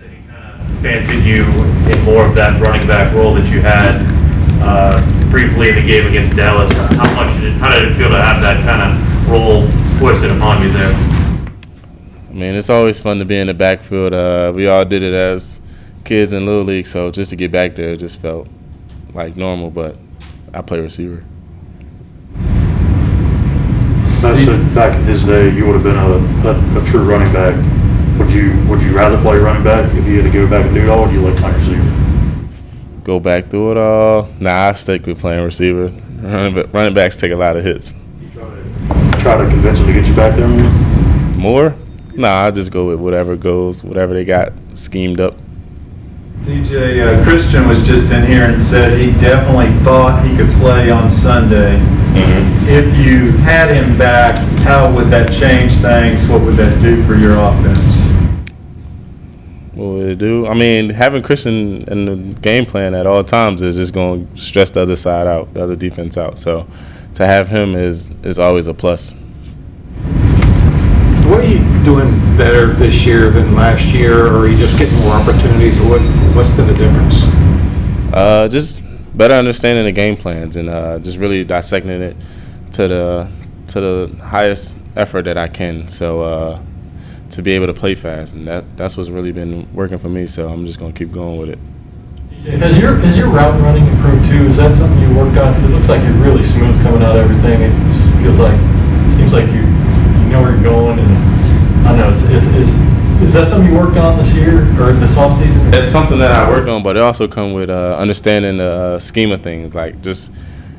said he kind of fancied you in more of that running back role that you had briefly in the game against Dallas. How did it feel to have that kind of role foisted upon you there? I mean, it's always fun to be in the backfield. We all did it as kids in Little League, so just to get back there just felt like normal, but I play receiver. I said back in his day, you would have been a true running back. Would you rather play running back if you had to go back and do it all, or do you like playing receiver? Go back through it all? Nah, I stick with playing receiver. Running backs take a lot of hits. You try to convince them to get you back there more? More? Nah, I just go with whatever goes, whatever they got schemed up. DJ, Christian was just in here and said he definitely thought he could play on Sunday. Mm-hmm. If you had him back, how would that change things? What would that do for your offense? What would it do? I mean, having Christian in the game plan at all times is just going to stress the other side out, the other defense out. So to have him is always a plus. What are you doing better this year than last year, or are you just getting more opportunities? What's been the difference? Just better understanding the game plans and just really dissecting it to the highest effort that I can. So to be able to play fast, and that's what's really been working for me. So I'm just gonna keep going with it. Has your route running improved too? Is that something you worked on? Because it looks like you're really smooth coming out of everything. It just seems like you know where you're going, and I don't know. Is that something you worked on this year or this offseason? It's something that I worked on, but it also comes with understanding the scheme of things, like just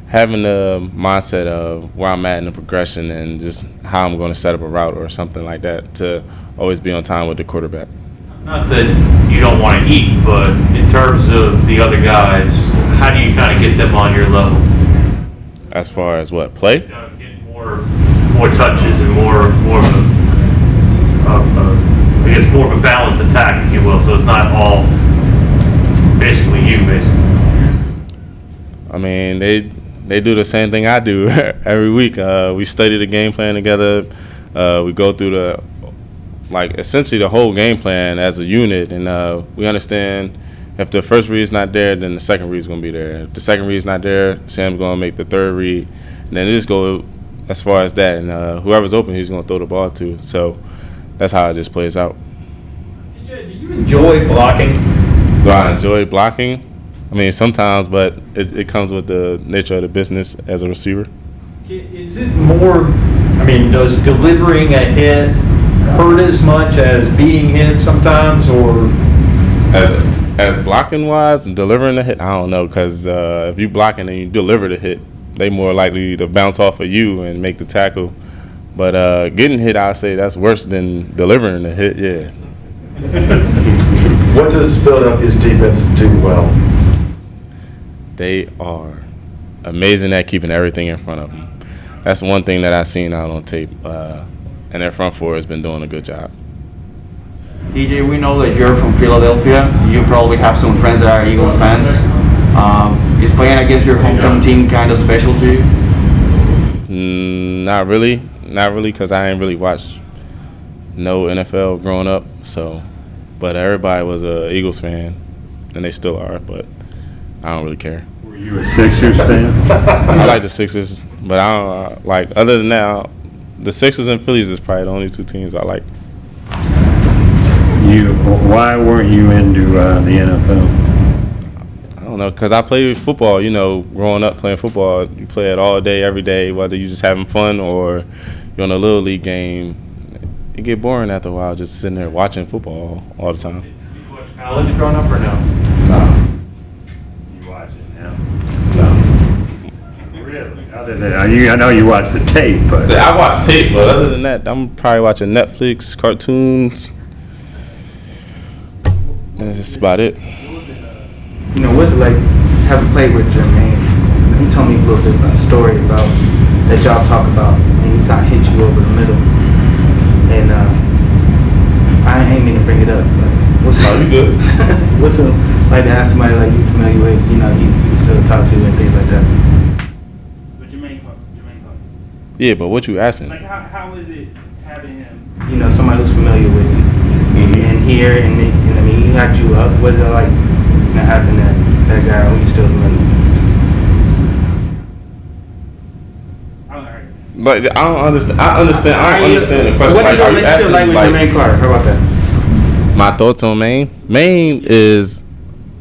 having the mindset of where I'm at in the progression and just how I'm going to set up a route or something like that to always be on time with the quarterback. Not that you don't want to eat, but in terms of the other guys, how do you kind of get them on your level? As far as what, play? Get more touches and more of a balanced attack, if you will. So it's not all basically you, basically. I mean, they do the same thing I do every week. We study the game plan together. We go through essentially the whole game plan as a unit, and we understand if the first read is not there, then the second read is going to be there. If the second read is not there, Sam's going to make the third read, and then it just go as far as that. And whoever's open, he's going to throw the ball to. So that's how it just plays out. DJ, do you enjoy blocking? Do I enjoy blocking? I mean, sometimes, but it comes with the nature of the business as a receiver. Is it more, does delivering a hit hurt as much as being hit sometimes, or? As blocking wise and delivering the hit, I don't know, because if you blocking and you deliver the hit, they more likely to bounce off of you and make the tackle. But getting hit, I'd say that's worse than delivering the hit, yeah. What does Philadelphia's defense do well? They are amazing at keeping everything in front of them. That's one thing that I've seen out on tape, and their front four has been doing a good job. DJ, we know that you're from Philadelphia. You probably have some friends that are Eagles fans. Is playing against your hometown team kind of special to you? Not really, because I ain't really watched no NFL growing up. So, but everybody was a Eagles fan, and they still are. But I don't really care. Were you a Sixers fan? I like the Sixers, but I don't like. Other than that, the Sixers and Phillies is probably the only two teams I like. Why weren't you into the NFL? I don't know, because I played football. Growing up playing football, you play it all day, every day, whether you're just having fun or you're on a little league game. It get boring after a while just sitting there watching football all the time. Did you watch college growing up or no? No. You watch it now? No. Really? Other than I know you watch the tape, but I watch tape, but other than that, I'm probably watching Netflix, cartoons. That's just about it. What's it like having played with Jermaine? He told me a little bit about a story about that y'all talk about, and he kind of hit you over the middle. And I ain't mean to bring it up, but what's you good? What's it like to ask somebody like you familiar with, you still talk to and things like that? But Jermaine Clark. Yeah, but what you asking? Like how is it having him? Somebody who's familiar with you. Mm-hmm. And here, and he was it like having that guy who you still remember? But I don't understand. I don't understand the question. What is your are you relationship asking, like with Jermaine Carter? How about that? my thoughts on Maine? Maine is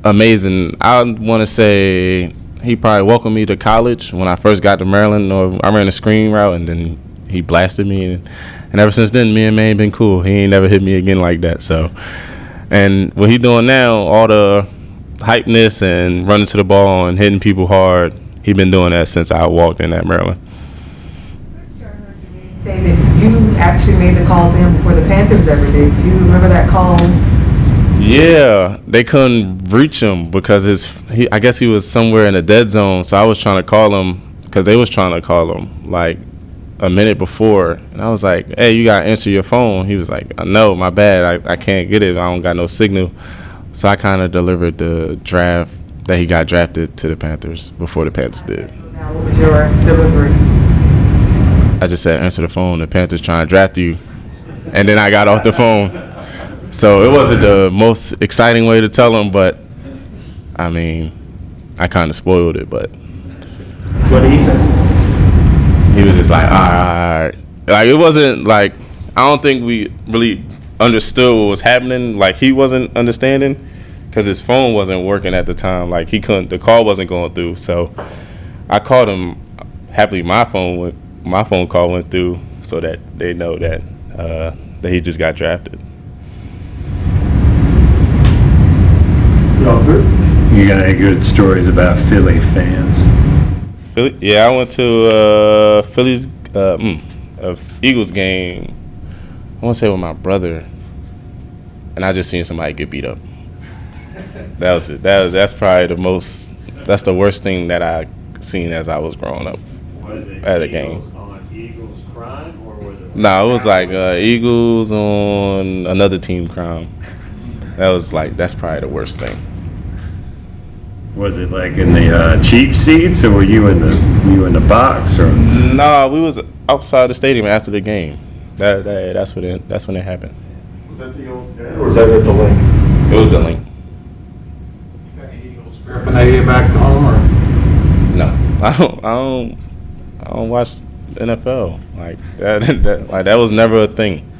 amazing. I want to say he probably welcomed me to college when I first got to Maryland, or I ran a screen route, and then he blasted me, and ever since then, me and Maine been cool. He ain't never hit me again like that. So, and what he doing now, all the hypeness and running to the ball and hitting people hard, he been doing that since I walked in at Maryland. Say that you actually made the call to him before the Panthers ever did. Do you remember that call? Yeah, they couldn't reach him because I guess he was somewhere in the dead zone. So I was trying to call him because they was trying to call him like a minute before, and I was like, "Hey, you gotta answer your phone." He was like, "No, my bad. I can't get it. I don't got no signal." So I kind of delivered the draft that he got drafted to the Panthers before the Panthers did. Now, what was your delivery? I just said, answer the phone. The Panthers trying to draft you. And then I got off the phone. So it wasn't the most exciting way to tell him, but, I mean, I kind of spoiled it. But What did he say? he was just like, all right. Like, it wasn't like, I don't think we really understood what was happening. Like, he wasn't understanding because his phone wasn't working at the time. Like, the call wasn't going through. So I called him. Happily, my phone call went through so that they know that he just got drafted. You got any good stories about Philly fans? Philly? Yeah, I went to Philly's Eagles game. I want to say with my brother, and I just seen somebody get beat up. That was it. That's probably that's the worst thing that I seen as I was growing up. Was it at a Eagles game? On Eagles crime, or was it? No, it was like Eagles on another team crime. That's probably the worst thing. Was it like in the cheap seats, or were you in the box? Or No, we was outside the stadium after the game. That's when it happened. Was that the old fan, or was that at the link? It was the link. You got any Eagles paraphernalia back home, or? No, I don't watch the NFL like that. That was never a thing.